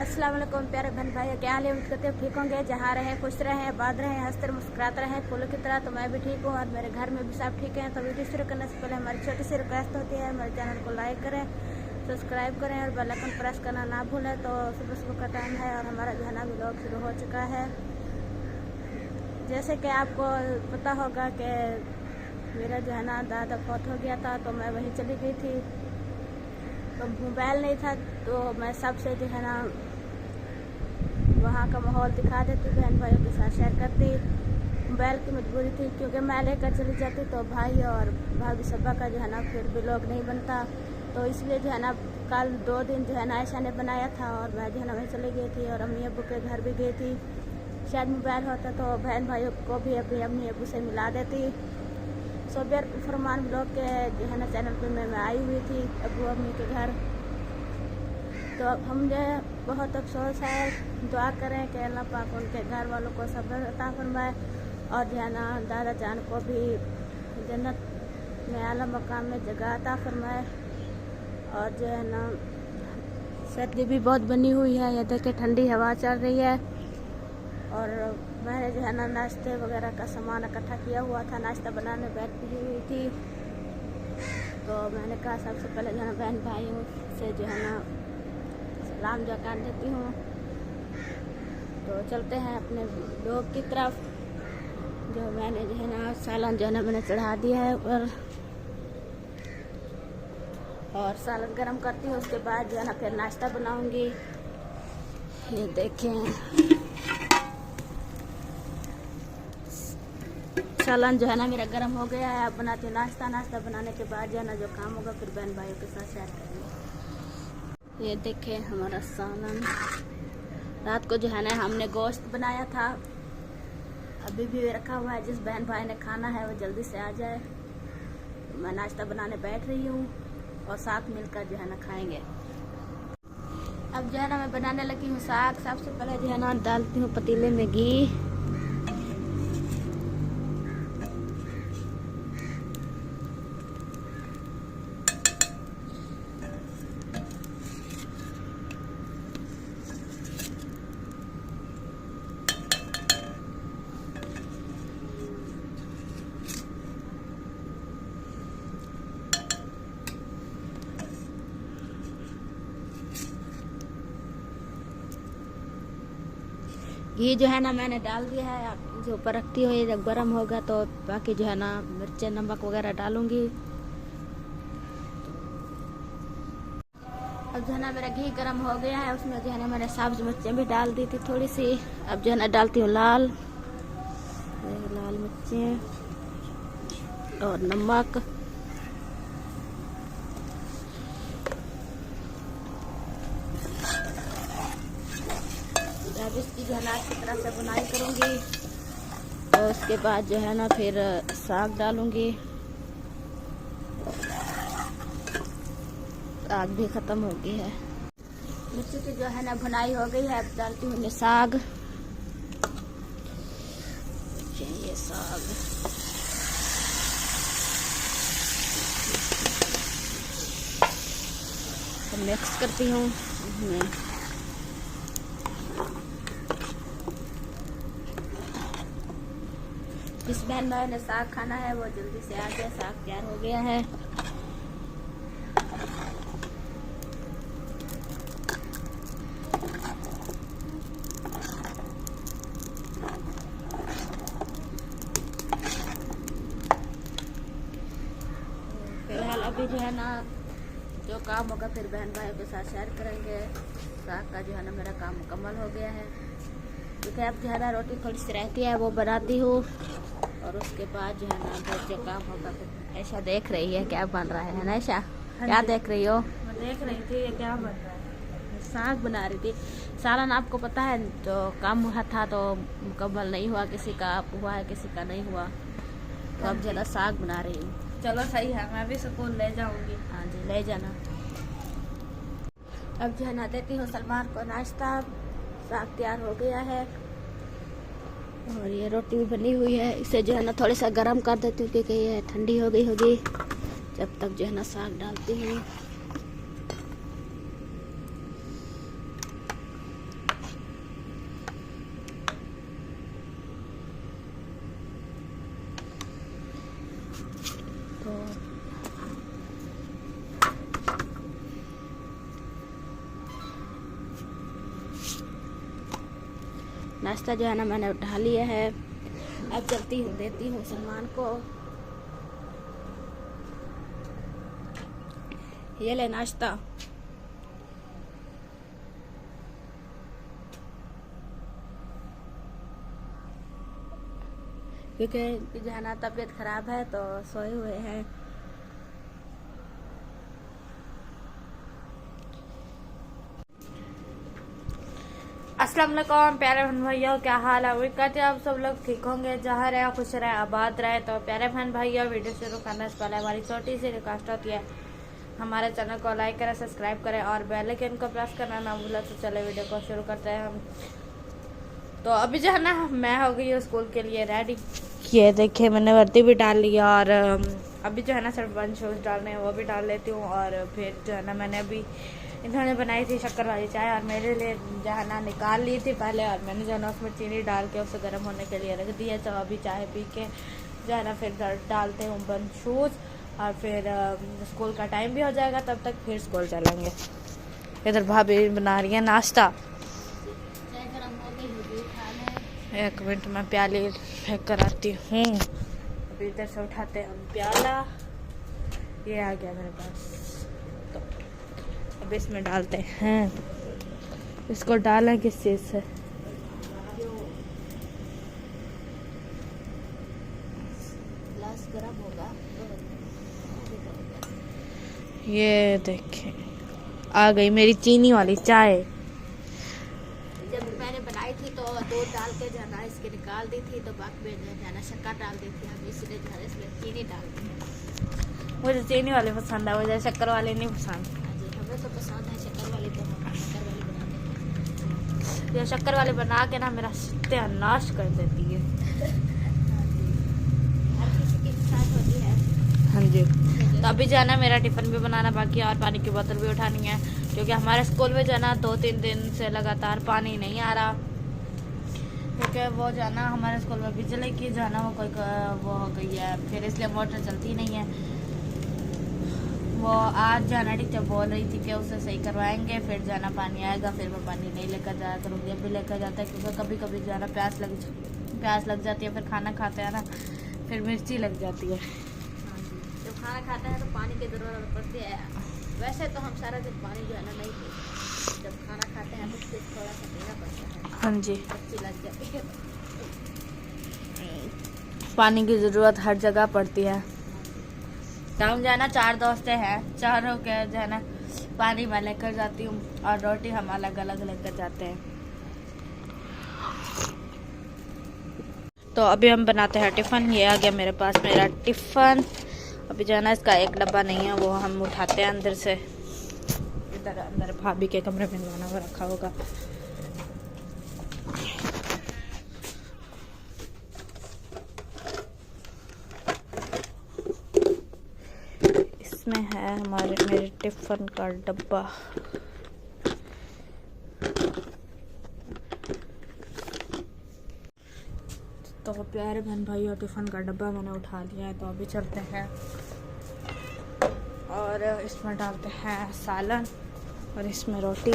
अस्सलाम वालेकुम प्यारे बहन भाई, क्या हाल है? उम्मीद करते हैं ठीक होंगे। जहाँ रहे खुश रहे, आबाद रहे, हंसते मुस्कुराते रहे फूलों की तरह। तो मैं भी ठीक हूँ और मेरे घर में भी सब ठीक हैं। तो वीडियो शुरू करने से पहले हमारी छोटी सी रिक्वेस्ट होती है, हमारे चैनल को लाइक करें, सब्सक्राइब करें और बेल आइकन प्रेस करना ना भूलें। तो सुबह सुबह का टाइम है और हमारा जो है ना व्लॉग शुरू हो चुका है। जैसे कि आपको पता होगा कि मेरा जो है ना दादा फौत हो गया था, तो मैं वहीं चली गई थी। तो मोबाइल नहीं था, तो मैं सबसे जो है ना वहाँ का माहौल दिखा देती, बहन भाइयों के साथ शेयर करती। मोबाइल की मजबूरी थी, क्योंकि मैं लेकर चली जाती तो भाई और भाभी सबा का जो है ना फिर व्लॉग नहीं बनता। तो इसलिए जो है ना कल 2 दिन जो है ना आयशा ने बनाया था और मैं जो है ना वहीं चली गई थी और अम्मी अब्बू के घर भी गई थी। शायद मोबाइल होता तो बहन भाइयों को भी अपनी अम्मी अब्बू से मिला देती। सोबियर फरमान ब्लॉग के जो है ना चैनल पे मैं आई हुई थी अब्बू अम्मी के घर। तो मुझे बहुत अफसोस है, दुआ करें कि अल्लाह पाक उनके घर वालों को सब्र अता फरमाए और जो है ना दादा जान को भी जन्नत में आला मकाम में जगह अता फरमाए। और जो है ना सर्दी भी बहुत बनी हुई है, ये देखे ठंडी हवा चल रही है। और मैंने जो है ना नाश्ते वगैरह का सामान इकट्ठा किया हुआ था, नाश्ता बनाने बैठी हुई थी। तो मैंने कहा सबसे पहले जो है ना बहन भाइयों से जो है ना सलाम जो कर देती हूँ। तो चलते हैं अपने लोग की तरफ। जो मैंने जो है ना सालन जो है ना मैंने चढ़ा दिया है और सालन गरम करती हूँ। उसके बाद जो है ना फिर नाश्ता बनाऊँगी। ये देखें सालन जो है ना मेरा गर्म हो गया है। अब बनाती हूँ नाश्ता। नाश्ता बनाने के बाद जो है ना जो काम होगा फिर बहन भाइयों के साथ शेयर करेंगे। ये देखें हमारा सालन। रात को जो है ना हमने गोश्त बनाया था, अभी भी रखा हुआ है। जिस बहन भाई ने खाना है वो जल्दी से आ जाए। तो मैं नाश्ता बनाने बैठ रही हूँ और साथ मिलकर जो है ना खाएंगे। अब जो है ना मैं बनाने लगी हूँ साग। सबसे पहले जो है ना डालती हूँ पतीले में घी। घी जो है ना मैंने डाल दिया है, जो ऊपर रखती हुई जब गर्म होगा तो बाकी जो है ना मिर्चें नमक वगैरह डालूंगी। अब जो है ना मेरा घी गर्म हो गया है, उसमें जो है ना मैंने सब्ज मिर्चें भी डाल दी थी थोड़ी सी। अब जो है ना डालती हूँ लाल मिर्चें और नमक। अब इसकी जो है ना अच्छी तरह से बुनाई करूँगी। और उसके बाद जो है ना फिर साग डालूँगी। साग भी ख़त्म हो गई है। मिर्ची की जो है ना भुनाई हो गई है। अब डालती हूँ मैं साग। ये साग तो मिक्स करती हूँ। जिस बहन भाई ने साग खाना है वो जल्दी से आ गया। साग तैयार हो गया है। फिलहाल अभी जो है ना जो काम होगा फिर बहन भाइयों के साथ शेयर करेंगे। साग का जो है ना मेरा काम मुकम्मल हो गया है, क्योंकि अब जो है ना रोटी थोड़ी सी रहती है वो बनाती हूँ। और उसके बाद जो है ना जो काम होगा फिर ऐशा देख रही है क्या बन रहा है ना। ऐशा क्या देख रही हो? मैं देख रही थी ये क्या बन रहा है। साग बना रही थी। सालन आपको पता है जो काम हुआ था तो मुकम्मल नहीं हुआ, किसी का हुआ है किसी का नहीं हुआ। तो अब जो है ना साग बना रही हूँ। चलो सही है, मैं भी स्कूल ले जाऊंगी। हाँ जी ले जाना। अब जो है ना देती हूँ सलमान को नाश्ता। साग तैयार हो गया है और ये रोटी भी बनी हुई है। इसे जो है ना थोड़ा सा गर्म कर देती हूँ क्योंकि ये ठंडी हो गई होगी। जब तक जो है ना साग डालती हूँ। नाश्ता जो है ना मैंने उठा लिया है। अब चलती हूँ, देती हूँ सलमान को। ये ले नाश्ता। क्योंकि इनकी जो है ना तबीयत खराब है तो सोए हुए हैं। अस्सलाम वालेकुम प्यारे बहन भाइयों, क्या हाल है? उम्मीद करते हैं आप सब लोग ठीक होंगे, जहाँ रहे खुश रहे आबाद रहे। तो प्यारे बहन भाइयों, वीडियो शुरू करने से पहले हमारी छोटी सी रिक्वेस्ट होती है, हमारे चैनल को लाइक करें, सब्सक्राइब करें और बेल आइकन को प्रेस करना ना भूलें। तो चले वीडियो को शुरू करते हैं हम। तो अभी जो है ना मैं हो गई हूँ स्कूल के लिए रेडी। ये देखिए मैंने वर्दी भी डाल लिया और अभी जो है ना सिर्फ 1 शूज़ डालने हैं, वो भी डाल लेती हूँ। और फिर जो है ना मैंने अभी इन्होंने बनाई थी शक्कर वाली चाय और मेरे लिए जो है ना निकाल ली थी पहले, और मैंने जो है ना उसमें चीनी डाल के उसे गर्म होने के लिए रख दिया। तो अभी चाय पी के जो है ना फिर डालते हूँ 1 शूज़ और फिर स्कूल का टाइम भी हो जाएगा, तब तक फिर स्कूल चलेंगे। इधर भाभी बना रही है नाश्ता। 1 मिनट में प्याली फेंक कर आती हूँ। अभी इधर से उठाते हैं हम प्याला। ये आ गया मेरे पास, तो अब इसमें डालते हैं। इसको डालें किस चीज़ से? ग्लास गर्म होगा। ये देखें आ गई मेरी चीनी वाली चाय। जब मैंने बनाई थी तो दूध डाल के जो है ना इसके निकाल दी थी, तो बाकी में जो है ना शक्कर डाल दी थी। हम इसलिए जो है इसमें चीनी डाल दी है। मुझे चीनी वाली पसंद है, मुझे शक्कर वाली नहीं पसंद। हाँ जी, हमें तो पसंद है शक्कर वाली, तो हम शक्कर वाली बनाते हैं। ये शक्कर वाली बना के ना मेरा सत्यानाश कर देती है। हर किसी की पसंद होती है। हाँ जी। तो अभी जो है ना मेरा टिफ़िन भी बनाना बाकी है और पानी की बोतल भी उठानी है, क्योंकि हमारे स्कूल में जो है ना 2-3 दिन से लगातार पानी नहीं आ रहा। क्योंकि वो जो है ना हमारे स्कूल में बिजली की जो है ना वो हो गई है, फिर इसलिए मोटर चलती नहीं है। वो आज जो है ना टीचर बोल रही थी कि उसे सही करवाएंगे, फिर जो है ना पानी आएगा, फिर मैं पानी नहीं लेकर जाया करूँगी। अभी लेकर जाता है क्योंकि कभी कभी जो है ना प्यास लग जाती है, फिर खाना खाते हैं ना फिर मिर्ची लग जाती है। जब खाना खाते हैं तो पानी की ज़रूरत पड़ती है। वैसे तो हम सारा दिन पानी जो है ना नहीं पीते, जब खाना खाते हैं तो फिर थोड़ा सा पीना पड़ता है। हाँ जी, मिर्ची लग जाती है। पानी की ज़रूरत हर जगह पड़ती है। तो हम जो है ना 4 दोस्तें हैं, चारों के जो है ना पानी मैं लेकर जाती हूँ और रोटी हम अलग अलग लेकर जाते हैं। तो अभी हम बनाते हैं टिफ़िन। ये आ गया मेरे पास मेरा टिफ़िन। अभी जो है ना इसका एक डब्बा नहीं है, वो हम उठाते हैं अंदर से। इधर अंदर भाभी के कमरे में जाना वो रखा होगा। इसमें है मेरे टिफ़िन का डब्बा। तो प्यारे बहन भाइयों, टिफ़िन का डब्बा मैंने उठा लिया है। तो अभी चलते हैं और इसमें डालते हैं सालन और इसमें रोटी।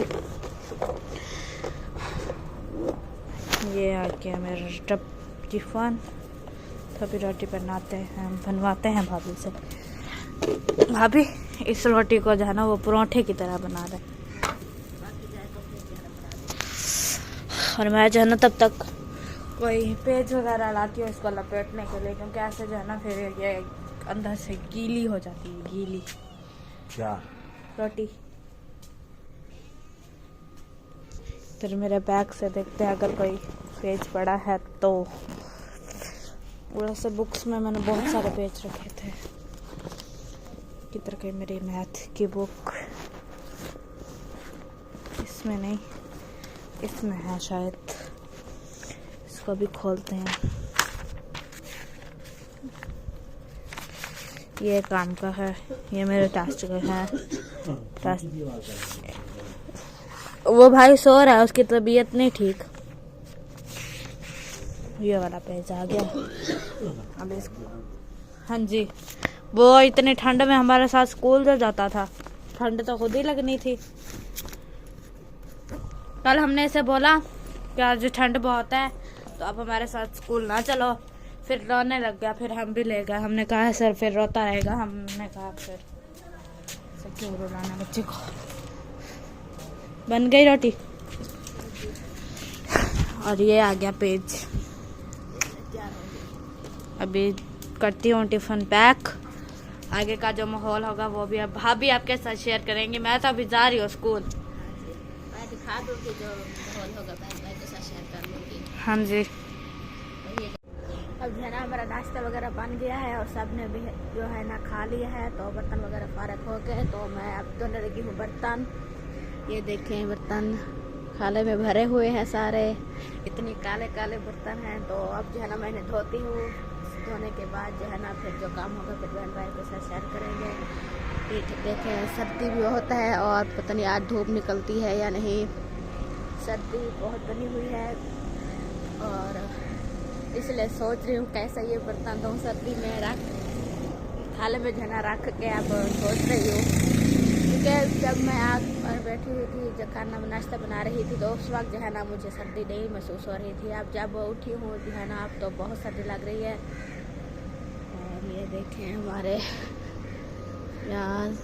ये आ गया मेरा टिफ़िन। तो अभी रोटी बनवाते हैं भाभी से। भाभी इस रोटी को जो है ना वो परोठे की तरह बना रहे, और मैं जो है ना तब तक कोई पेज वगैरह लाती हूँ इसको लपेटने के लिए, क्योंकि ऐसे जो है ना फिर ये अंदर से गीली हो जाती है। गीली क्या रोटी। फिर मेरे बैग से देखते हैं अगर कोई पेज पड़ा है तो। वैसे बुक्स में मैंने बहुत सारे पेज रखे थे। किधर गई मेरी मैथ की बुक? इसमें नहीं, इसमें है शायद। इसको भी खोलते हैं। ये काम का है, ये मेरे टेस्ट का है। वो भाई सो रहा है, उसकी तबीयत नहीं ठीक। ये वाला पेज आ गया। अब इसको, हाँ जी, वो इतनी ठंड में हमारे साथ स्कूल से जाता था, ठंड तो खुद ही लगनी थी। कल हमने इसे बोला कि आज ठंड बहुत है तो अब हमारे साथ स्कूल ना चलो। फिर रोने लग गया, फिर हम भी ले गए। हमने कहा सर फिर रोता रहेगा, हमने कहा फिर सर क्यों रुलाना बच्चे को। बन गई रोटी और ये आ गया पेज। अभी करती हूँ टिफिन पैक। आगे का जो माहौल होगा वो भी अब भाभी आपके साथ शेयर करेंगे। मैं तो अभी जा रही हूँ स्कूल। मैं दिखा दूँगी जो माहौल होगा, बहन भाई के साथ शेयर कर लूँगी। हाँ जी। अब जो है ना हमारा नाश्ता वगैरह बन गया है और सब ने भी जो है ना खा लिया है, तो बर्तन वगैरह फारग हो गए। तो मैं अब धोने लगी हूँ बर्तन। ये देखें बर्तन खाले में भरे हुए हैं सारे, इतने काले काले बर्तन हैं। तो अब जो है ना मैंने धोती हूँ। धोने के बाद जो है ना फिर जो काम होगा फिर बहन भाई के साथ शेयर करेंगे। देखें सर्दी भी बहुत है और पता नहीं आज धूप निकलती है या नहीं। सर्दी बहुत बनी हुई है और इसलिए सोच रही हूँ कैसा ये बर्तन धो सर्दी में रख थाले में जना रख के अब सोच रही हूँ। क्योंकि जब मैं आग पर बैठी हुई थी, जब खाना नाश्ता बना रही थी, तो उस वक्त जो है ना मुझे सर्दी नहीं महसूस हो रही थी। अब जब उठी हूँ जो है ना अब तो बहुत सर्दी लग रही है। और ये देखें हमारे यार,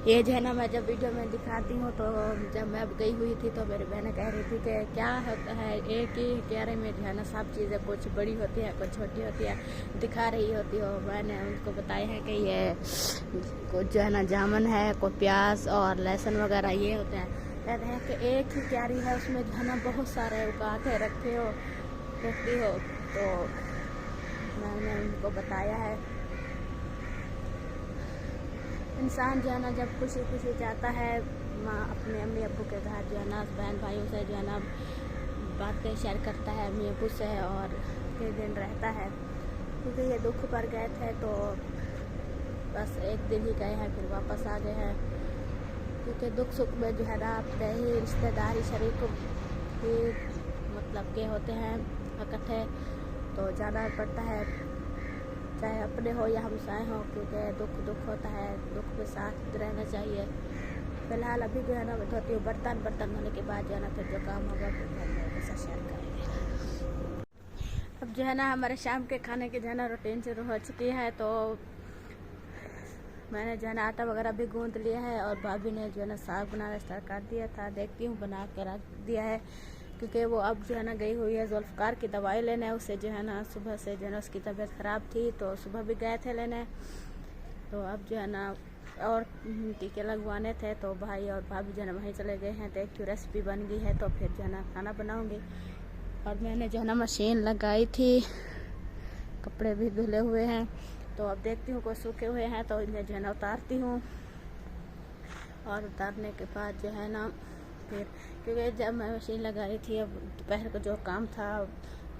ये जो है ना मैं जब वीडियो में दिखाती हूँ तो जब मैं अब गई हुई थी तो मेरी बहनें कह रही थी कि क्या होता है एक ही क्यारे में जो है ना सब चीज़ें कुछ बड़ी होती है कुछ छोटी होती है दिखा रही होती हो। मैंने उनको बताया है कि ये कुछ जो है ना जामुन है, कोई प्याज और लहसुन वगैरह ये होते हैं। कहते हैं कि एक ही क्यारी है उसमें जो है ना बहुत सारे उगा के रखती हो। तो मैंने उनको बताया है इंसान जो है ना जब खुशी खुशी जाता है माँ अपने अम्मी अब्बू के घर जो है ना बहन भाइयों से जो है ना बातें शेयर करता है अम्मी अब्बू से और कई दिन रहता है। क्योंकि ये दुख पर गए थे तो बस एक दिन ही गए हैं फिर वापस आ गए हैं। क्योंकि दुख सुख में जो है ना अपने ही रिश्तेदारी शरीक भी मतलब के होते हैं इकट्ठे, तो जाना पड़ता है चाहे अपने हो या हमसाए हो। क्योंकि दुख होता है, दुख में साथ रहना चाहिए। फिलहाल अभी जो है ना धोती हूँ बर्तन धोने के बाद जो है ना फिर जो काम होगा फिर शेयर करेंगे। अब जो है ना हमारे शाम के खाने की जो है ना रूटीन शुरू हो चुकी है। तो मैंने जो है ना आटा वगैरह भी गूंद लिया है और भाभी ने जो है ना साग बनाना स्टार्ट कर दिया था। देखती हूँ बना के रख दिया है क्योंकि वो अब जो है ना गई हुई है जुल्फ़कार की दवाई लेने। उससे जो है ना सुबह से जो है ना उसकी तबीयत ख़राब थी तो सुबह भी गए थे लेने। तो अब जो है ना और टीके लगवाने थे तो भाई और भाभी जो है ना वहीं चले गए हैं। तो एक रेसिपी बन गई है तो फिर जो है ना खाना बनाऊँगी। और मैंने जो है ना मशीन लगाई थी, कपड़े भी धुले हुए हैं। तो अब देखती हूँ कोई सूखे हुए हैं तो इन्हें जो है ना उतारती हूँ। और उतारने के बाद जो है ना फिर क्योंकि जब मैं मशीन लगा रही थी अब दोपहर को जो काम था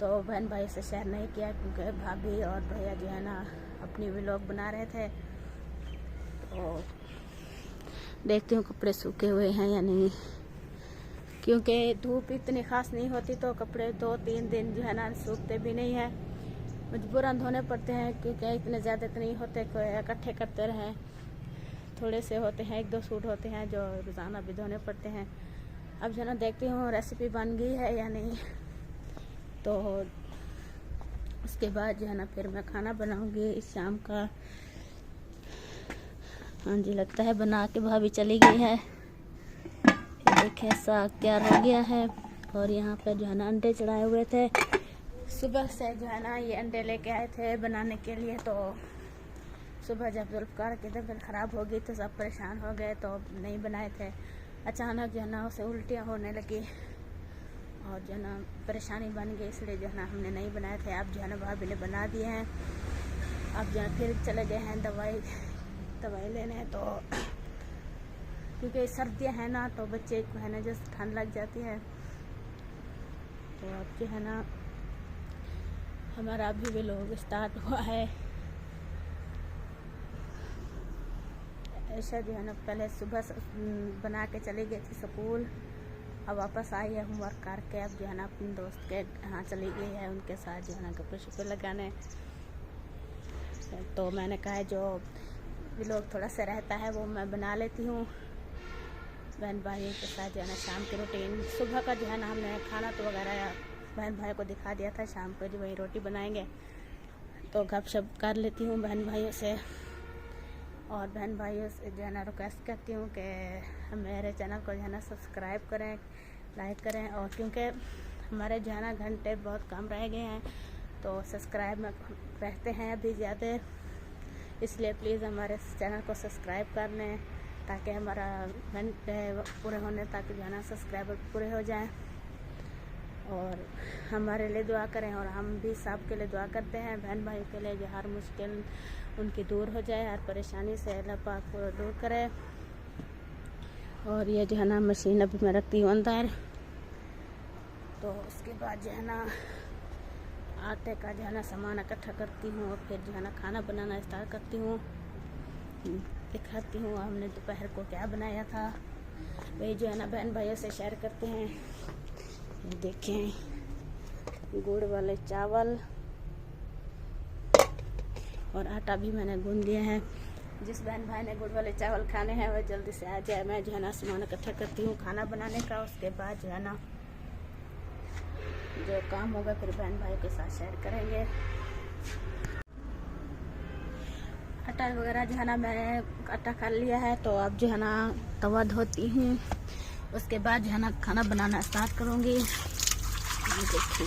तो बहन भाई से शेयर नहीं किया क्योंकि भाभी और भैया जो है ना अपनी व्लॉग बना रहे थे। तो देखती हूँ कपड़े सूखे हुए हैं या नहीं। क्योंकि धूप इतनी ख़ास नहीं होती तो कपड़े 2-3 दिन जो है ना सूखते भी नहीं है, मजबूरन धोने पड़ते हैं। क्योंकि इतने ज़्यादा तो नहीं होते कोई इकट्ठे करते रहें, थोड़े से होते हैं 1-2 सूट होते हैं जो रोज़ाना भी धोने पड़ते हैं। अब जो है ना देखती हूँ रेसिपी बन गई है या नहीं। तो उसके बाद जो है ना फिर मैं खाना बनाऊँगी इस शाम का। हाँ जी लगता है बना के भाभी चली गई है। देखें साग तैयार हो गया है और यहाँ पे जो है ना अंडे चढ़ाए हुए थे। सुबह से जो है ना ये अंडे लेके आए थे बनाने के लिए। तो सुबह जब जुल्फ़कार की तबीयत ख़राब हो गई तो सब परेशान हो गए तो नहीं बनाए थे। अचानक जो है ना उसे उल्टियाँ होने लगी और जो है ना परेशानी बन गई, इसलिए जो है ना हमने नहीं बनाए थे। अब जो है ना भाभी ने बना दिए हैं। अब जो है फिर चले गए हैं दवाई लेने। तो क्योंकि सर्दियाँ हैं ना तो बच्चे को है ना जैसे ठंड लग जाती है। तो अब जो है ना हमारा अभी भी लोग स्टार्ट हुआ है। ऐसा जो है ना पहले सुबह बना के चली गई थी स्कूल, अब वापस आई है होमवर्क करके। अब जो है ना अपने दोस्त के यहाँ चली गई है, उनके साथ जो है ना कपड़े शपड़े लगाने। तो मैंने कहा जो व्लॉग थोड़ा सा रहता है वो मैं बना लेती हूँ। बहन भाइयों के साथ जो है ना शाम की रूटीन। सुबह का जो है ना हमने खाना तो वगैरह बहन भाइयों को दिखा दिया था, शाम को जो वही रोटी बनाएंगे तो गपशप कर लेती हूँ बहन भाइयों से। और बहन भाइयों से जो है ना रिक्वेस्ट करती हूँ कि मेरे चैनल को जो है ना सब्सक्राइब करें, लाइक करें। और क्योंकि हमारे जो है ना घंटे बहुत कम रह गए हैं तो सब्सक्राइब में रहते हैं अभी ज़्यादा, इसलिए प्लीज़ हमारे चैनल को सब्सक्राइब कर लें ताकि हमारा घंटे पूरे होने तक जो है ना सब्सक्राइबर पूरे हो जाएं। और हमारे लिए दुआ करें और हम भी सब के लिए दुआ करते हैं, बहन भाई के लिए, जो हर मुश्किल उनकी दूर हो जाए, हर परेशानी से अल्लाह पाक को दूर करे। और ये जो है ना मशीन अभी मैं रखती हूँ अंदर, तो उसके बाद जो है ना आटे का जो है ना सामान इकट्ठा करती हूँ और फिर जो है ना खाना बनाना स्टार्ट करती हूँ। दिखाती हूँ हमने दोपहर को क्या बनाया था, वही जो है ना बहन भाइयों से शेयर करते हैं। ये देखें गुड़ वाले चावल और आटा भी मैंने गूंद दिया है। जिस बहन भाई ने गुड़ वाले चावल खाने हैं वह जल्दी से आ जाए। मैं जो है ना सामान इकट्ठा करती हूँ खाना बनाने का, उसके बाद जो है ना जो काम होगा फिर बहन भाई के साथ शेयर करेंगे। आटा वगैरह जो है ना मैंने आटा कर लिया है, तो अब जो है ना तवा धोती हूँ, उसके बाद जो है ना खाना बनाना स्टार्ट करूँगी। देखिए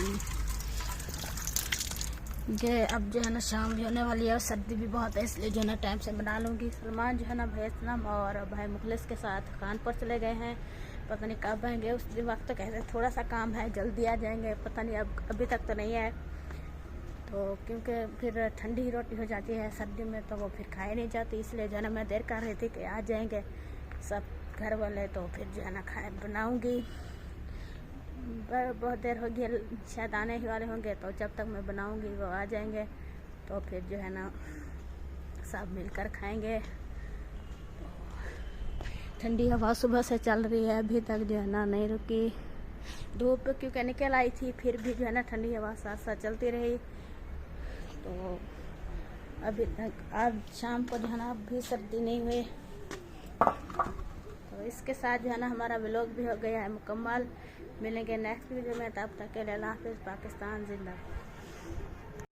ये अब जो है ना शाम भी होने वाली है और सर्दी भी बहुत है, इसलिए जो है ना टाइम से बना लूँगी। सलमान जो है ना भाई असलम और भाई मुखलिस के साथ कानपुर चले गए हैं, पता नहीं कब आएंगे। उस दिन वक्त तो कहते थोड़ा सा काम है जल्दी आ जाएंगे, पता नहीं अब अभी तक तो नहीं है। तो क्योंकि फिर ठंडी रोटी हो जाती है सर्दी में तो वो फिर खाई नहीं जाती, इसलिए जो है ना मैं देर कर रही थी कि आ जाएंगे सब घर वाले, तो फिर जो है ना खाए बनाऊँगी। बहुत देर हो गई, शायद आने ही वाले होंगे, तो जब तक मैं बनाऊंगी वो आ जाएंगे, तो फिर जो है ना सब मिलकर खाएंगे। ठंडी हवा सुबह से चल रही है, अभी तक जो है ना नहीं रुकी। धूप क्योंकि निकल आई थी, फिर भी जो है ना ठंडी हवा साथ साथ चलती रही, तो अभी तक आज शाम को जो है ना अब भी सर्दी नहीं हुई। तो इसके साथ जो है ना हमारा व्लॉग भी हो गया है मुकम्मल। मिलेंगे नेक्स्ट वीडियो में, तब तक के लिए अल्लाह हाफ़िज़। पाकिस्तान जिंदाबाद।